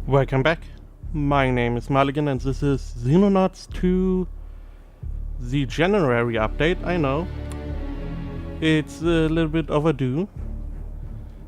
Welcome back. My name is Mulligan and this is Xenonauts 2, the January update. I know it's a little bit overdue.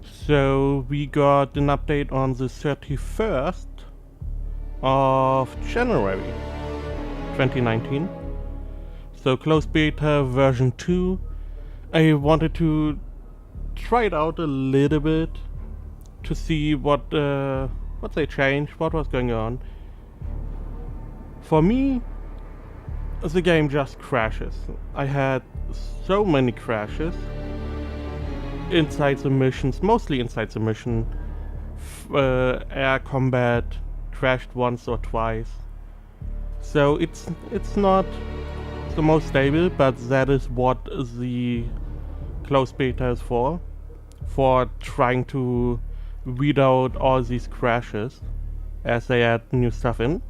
So we got an update on the 31st of January 2019. So closed beta version 2. I wanted to try it out a little bit to see what they changed, what was going on. For me, the game just crashes. I had so many crashes inside the missions, mostly inside the mission. Air combat crashed once or twice. So it's not the most stable, but that is what the closed beta is for trying to weed out all these crashes as they add new stuff in.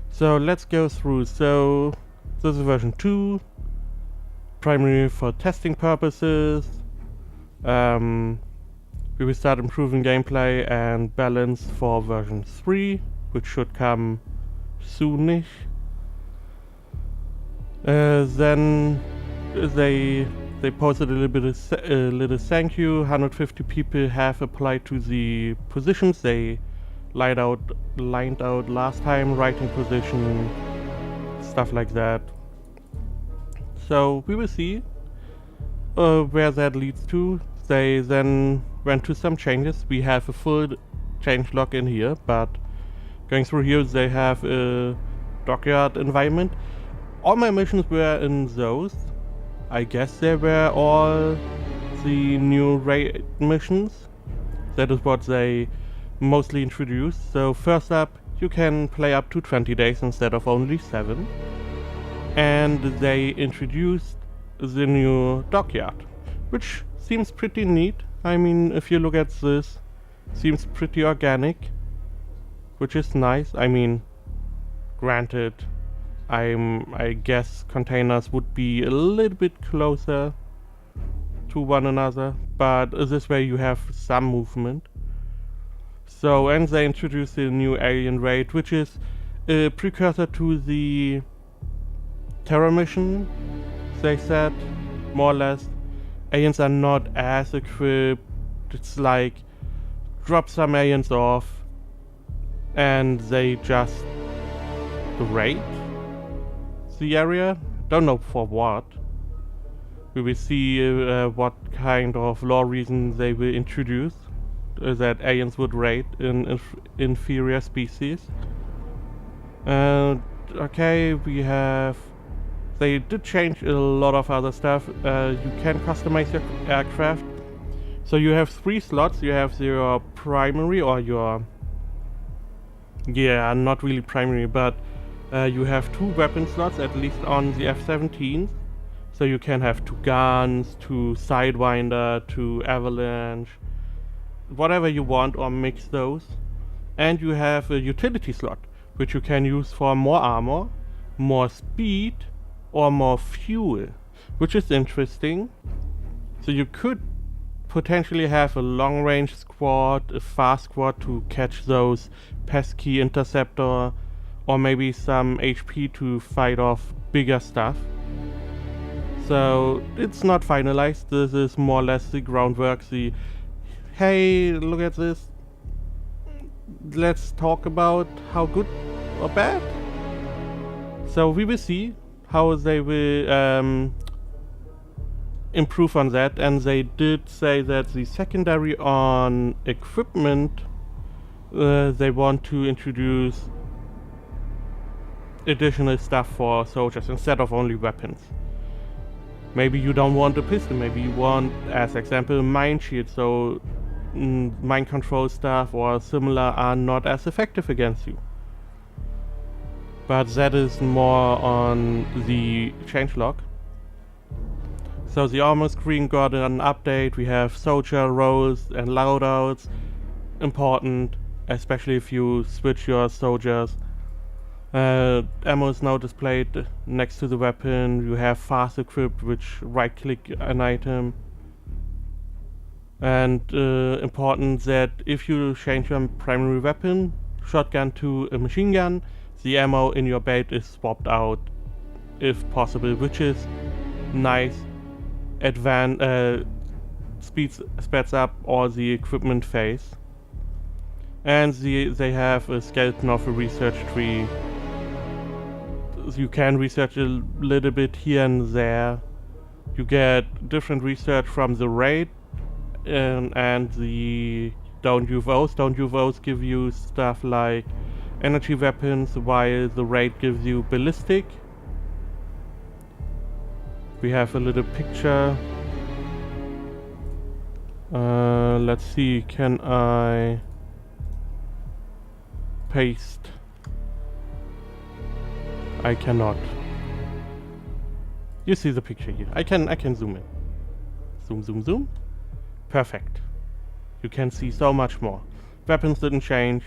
So let's go through. So this is version 2, primarily for testing purposes. We will start improving gameplay and balance for version 3, which should come soonish. Then they posted a little thank you. 150 people have applied to the positions they lined out last time, writing position, stuff like that. So we will see where that leads to. They then went to some changes. We have a full change log in here, but going through here they have a dockyard environment. All my missions were in those. I guess they were all the new raid missions. That is what they mostly introduced. So first up, you can play up to 20 days instead of only 7. And they introduced the new dockyard, which seems pretty neat. I mean, if you look at this, seems pretty organic, which is nice. I mean, granted, I guess containers would be a little bit closer to one another, but this way you have some movement. So, and they introduced the new alien raid, which is a precursor to the terror mission. They said, more or less, aliens are not as equipped. It's like, drop some aliens off and they just raid the area. Don't know for what. We will see what kind of law reason they will introduce that aliens would raid in inferior species. Okay, we have. They did change a lot of other stuff. You can customize your aircraft. So you have 3 slots. You have your primary or your. Yeah, not really primary, but you have 2 weapon slots, at least on the F-17s. So you can have 2 guns, 2 Sidewinder, 2 Avalanche, whatever you want, or mix those. And you have a utility slot, which you can use for more armor, more speed, or more fuel, which is interesting. So you could potentially have a long-range squad, a fast squad to catch those pesky interceptor, or maybe some HP to fight off bigger stuff. So it's not finalized. This is more or less the groundwork. The hey, look at this. Let's talk about how good or bad. So we will see how they will improve on that. And they did say that the secondary on equipment, they want to introduce additional stuff for soldiers instead of only weapons. Maybe you don't want a pistol, maybe you want, as example, mine shield, so mind control stuff or similar are not as effective against you. But that is more on the changelog. So the armor screen got an update. We have soldier roles and loadouts. Important, especially if you switch your soldiers. Ammo is now displayed next to the weapon. You have fast equipped, which right click an item. And important that if you change your primary weapon, shotgun to a machine gun, the ammo in your belt is swapped out if possible, which is nice. Speeds up all the equipment phase. And they have a skeleton of a research tree. You can research a little bit here and there. You get different research from the raid and the downed UFOs. Downed UFOs give you stuff like energy weapons, while the raid gives you ballistic. We have a little picture. Let's see, can I paste? I cannot. You see the picture here. I can zoom in. Zoom. Perfect. You can see so much more. Weapons didn't change.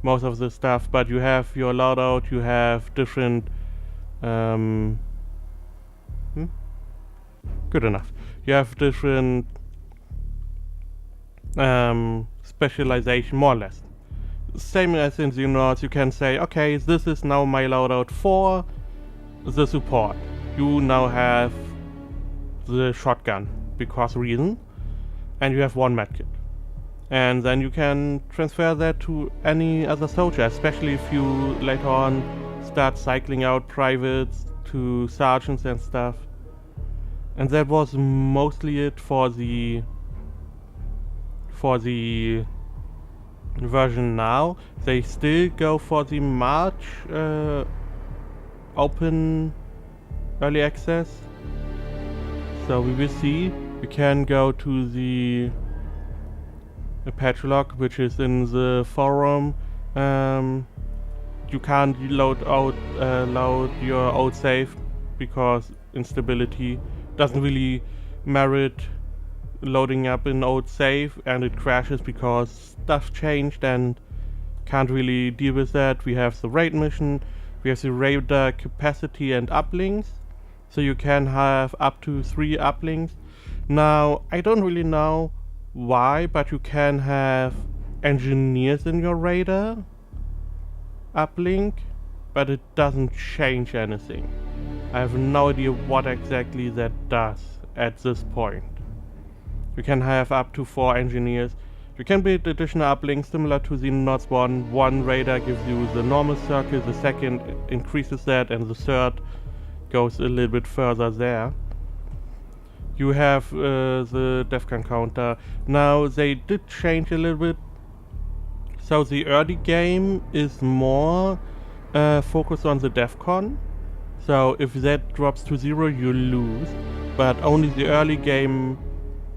Most of the stuff, but you have your loadout, you have different good enough. You have different specialization, more or less. Same as in Xenonauts, you can say, okay, this is now my loadout for the support. You now have the shotgun, because reason, and you have one medkit. And then you can transfer that to any other soldier, especially if you later on start cycling out privates to sergeants and stuff. And that was mostly it for the version now. They still go for the March open early access. So we will see. We can go to the patch log, which is in the forum. You can't load your old save because instability doesn't really merit loading up an old save, and it crashes because stuff changed and can't really deal with that. We have the raid mission, we have the raider capacity and uplinks, so you can have up to 3 uplinks. Now I don't really know why, but you can have engineers in your raider uplink, but it doesn't change anything. I have no idea what exactly that does at this point. You can have up to 4 engineers. You can build additional uplinks similar to the Xenonauts 1. One raider gives you the normal circle, the second increases that, and the third goes a little bit further there. You have the DEFCON counter. Now they did change a little bit. So the early game is more focused on the DEFCON. So if that drops to 0, you lose. But only the early game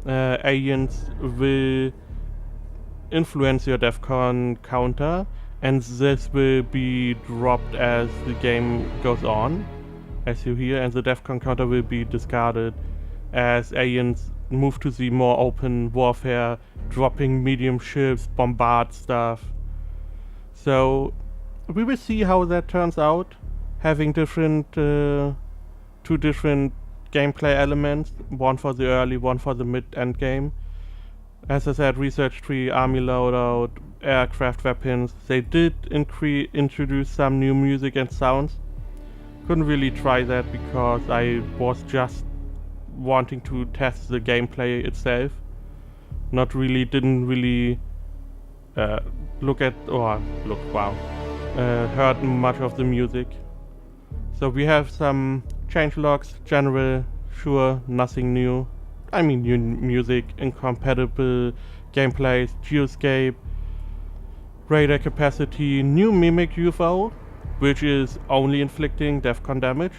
aliens will influence your DEFCON counter, and this will be dropped as the game goes on, as you hear, and the DEFCON counter will be discarded as aliens move to the more open warfare, dropping medium ships, bombard stuff. So we will see how that turns out, having different 2 different gameplay elements, one for the early, one for the mid-end game. As I said, research tree, army loadout, aircraft weapons. They did introduce some new music and sounds. Couldn't really try that because I was just wanting to test the gameplay itself. Didn't really heard much of the music. So we have some changelogs, general, sure, nothing new. I mean new music, incompatible gameplays, geoscape, radar capacity, new mimic UFO, which is only inflicting DEFCON damage,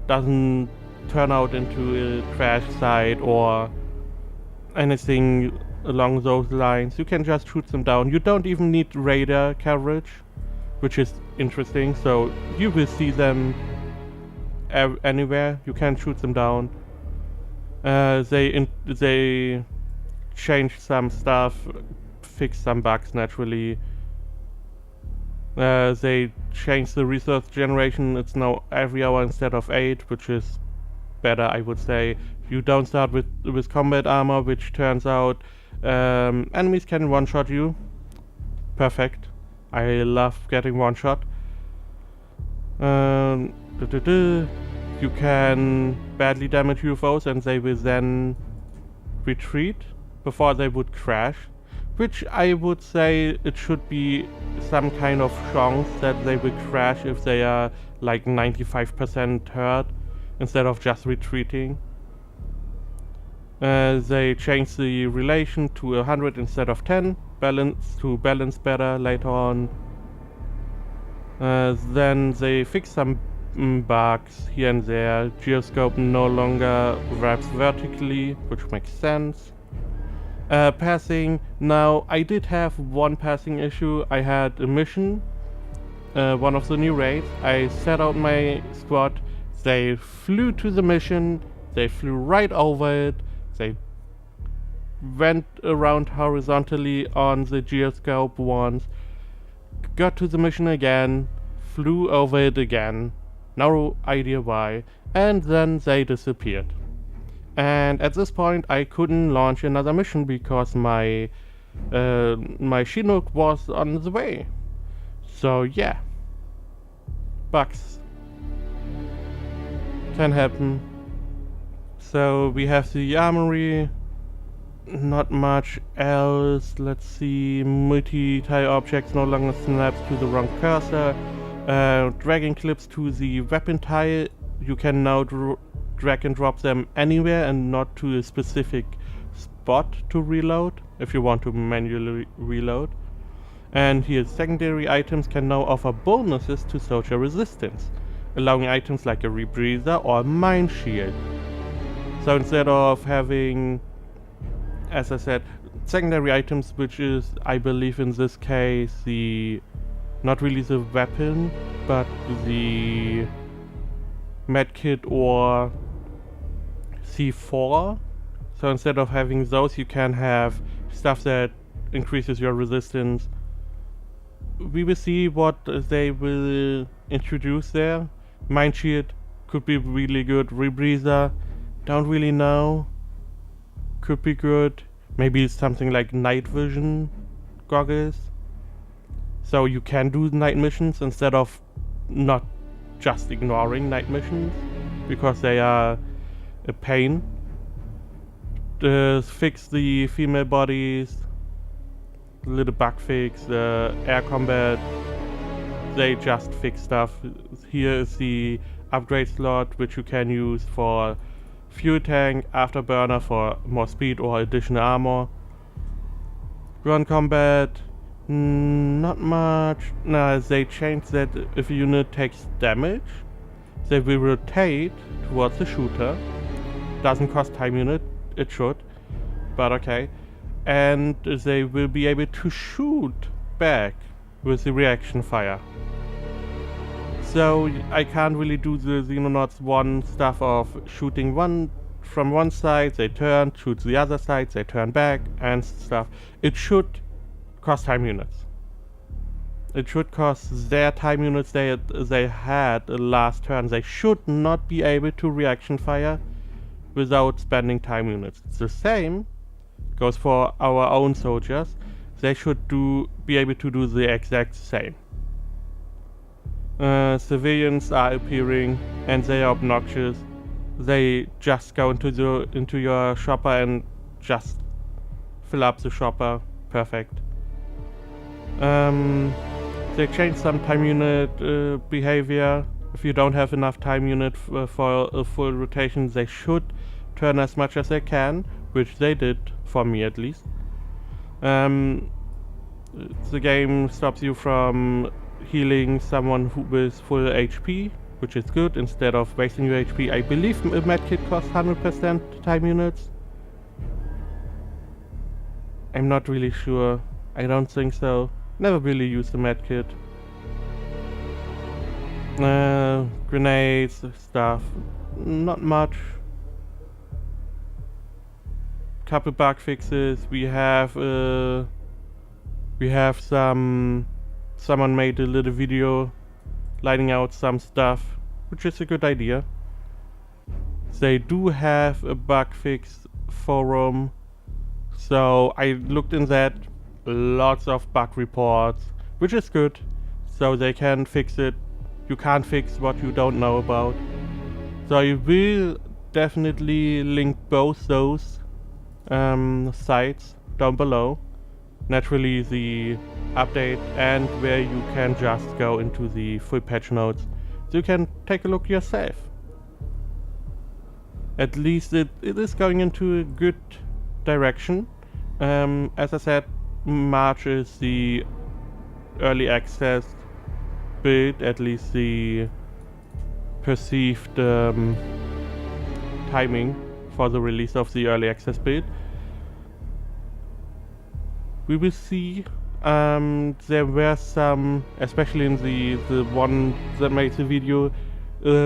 doesn't turn out into a crash site or anything along those lines. You can just shoot them down. You don't even need radar coverage, which is interesting, so you will see them anywhere. You can shoot them down. They changed some stuff, fixed some bugs naturally. They changed the resource generation. It's now every hour instead of 8, which is better, I would say. You don't start with combat armor, which turns out enemies can one-shot you. Perfect. I love getting one-shot. You can badly damage UFOs and they will then retreat before they would crash, which I would say it should be some kind of chance that they will crash if they are like 95% hurt instead of just retreating. They change the relation to 100 instead of 10, balance better later on. Then they fix some bugs here and there. Gyroscope no longer wraps vertically, which makes sense. Passing, now I did have one passing issue. I had a mission, one of the new raids. I set out my squad, they flew to the mission, they flew right over it, they went around horizontally on the gyroscope once, got to the mission again, flew over it again, no idea why, and then they disappeared. And at this point I couldn't launch another mission because my Chinook was on the way. So yeah, bugs can happen. So we have the armory, not much else. Let's see, multi-tile objects no longer snaps to the wrong cursor. Dragging clips to the weapon tile, you can now drag and drop them anywhere and not to a specific spot to reload if you want to manually reload. And here, secondary items can now offer bonuses to soldier resistance, allowing items like a rebreather or a mine shield. So instead of having, as I said, secondary items, which is, I believe in this case, not really the weapon, but the medkit or C4. So instead of having those, you can have stuff that increases your resistance. We will see what they will introduce there. Mine shield could be really good. Rebreather, don't really know. Could be good. Maybe something like night vision goggles. So you can do night missions instead of not just ignoring night missions, because they are a pain. Fix the female bodies, little bug fix, air combat, they just fix stuff. Here is the upgrade slot, which you can use for fuel tank, afterburner for more speed or additional armor. Ground combat, not much. No, they changed that if a unit takes damage, they will rotate towards the shooter. Doesn't cost time unit, it should, but okay. And they will be able to shoot back with the reaction fire. So I can't really do the Xenonauts 1 stuff of shooting from one side, they turn, shoot the other side, they turn back and stuff. It should cost time units. It should cost their time units they had last turn. They should not be able to reaction fire without spending time units. It's the same goes for our own soldiers. They should be able to do the exact same. Civilians are appearing and they are obnoxious. They just go into your shopper and just fill up the shopper. Perfect. They changed some time unit behavior. If you don't have enough time unit for a full rotation, they should turn as much as they can, which they did, for me at least. The game stops you from healing someone with full HP, which is good, instead of wasting your HP. I believe a medkit costs 100% time units. I'm not really sure. I don't think so. Never really used the medkit. Grenades, stuff. Not much. Couple bug fixes. We have someone made a little video lining out some stuff, which is a good idea. They do have a bug fix forum, so I looked in that, lots of bug reports, which is good, so they can fix it. You can't fix what you don't know about. So I will definitely link both those sites down below. Naturally the update and where you can just go into the full patch notes so you can take a look yourself. At least it is going into a good direction. As I said, March is the early access build, at least the perceived timing for the release of the early access build. We will see. There were some, especially in the one that made the video,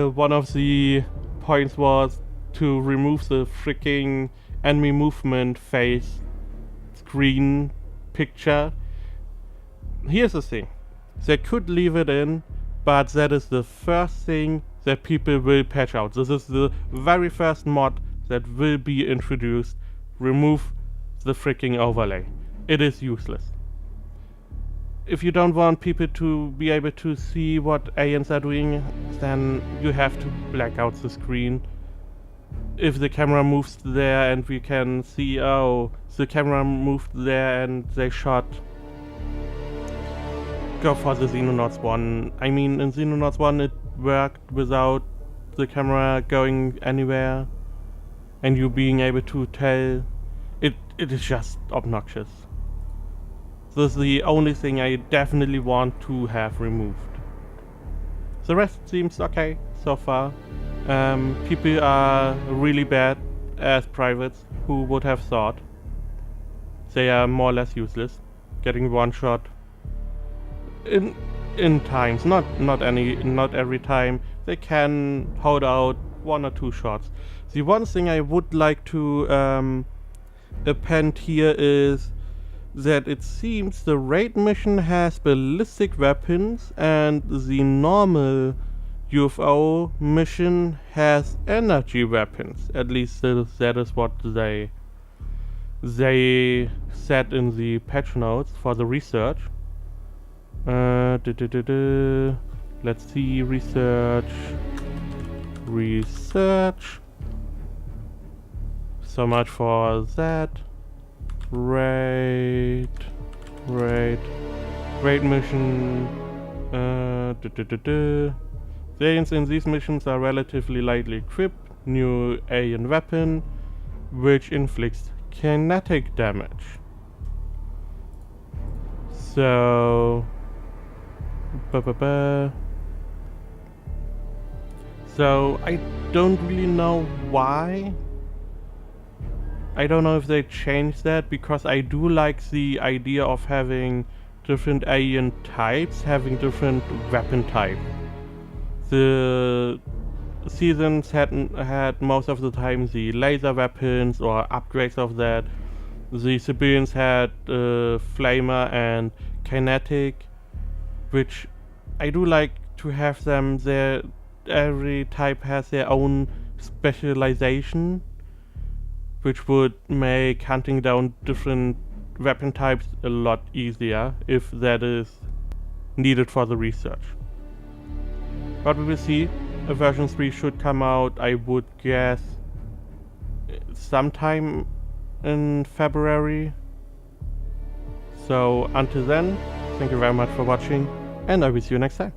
one of the points was to remove the freaking enemy movement face screen picture. Here's the thing, they could leave it in, but that is the first thing that people will patch out. This is the very first mod that will be introduced. Remove the freaking overlay. It is useless. If you don't want people to be able to see what aliens are doing, then you have to black out the screen. If the camera moves there and we can see, oh, the camera moved there and they shot, go for the Xenonauts 1. I mean, in Xenonauts 1 it worked without the camera going anywhere and you being able to tell. It is just obnoxious. This is the only thing I definitely want to have removed. The rest seems okay so far. People are really bad as privates. Who would have thought? They are more or less useless. Getting one shot in times, not every time. They can hold out 1 or 2 shots. The one thing I would like to append here is that it seems the raid mission has ballistic weapons and the normal UFO mission has energy weapons. At least that is what they said in the patch notes for the research. Let's see, research. So much for that. Raid mission. The aliens in these missions are relatively lightly equipped. New alien weapon, which inflicts kinetic damage. So, so I don't really know why. I don't know if they changed that, because I do like the idea of having different alien types, having different weapon types. The seasons had most of the time the laser weapons or upgrades of that. The civilians had flamer and kinetic, which I do like to have them there. Every type has their own specialization, which would make hunting down different weapon types a lot easier if that is needed for the research. But we will see. A version 3 should come out, I would guess, sometime in February. So until then, thank you very much for watching, and I will see you next time.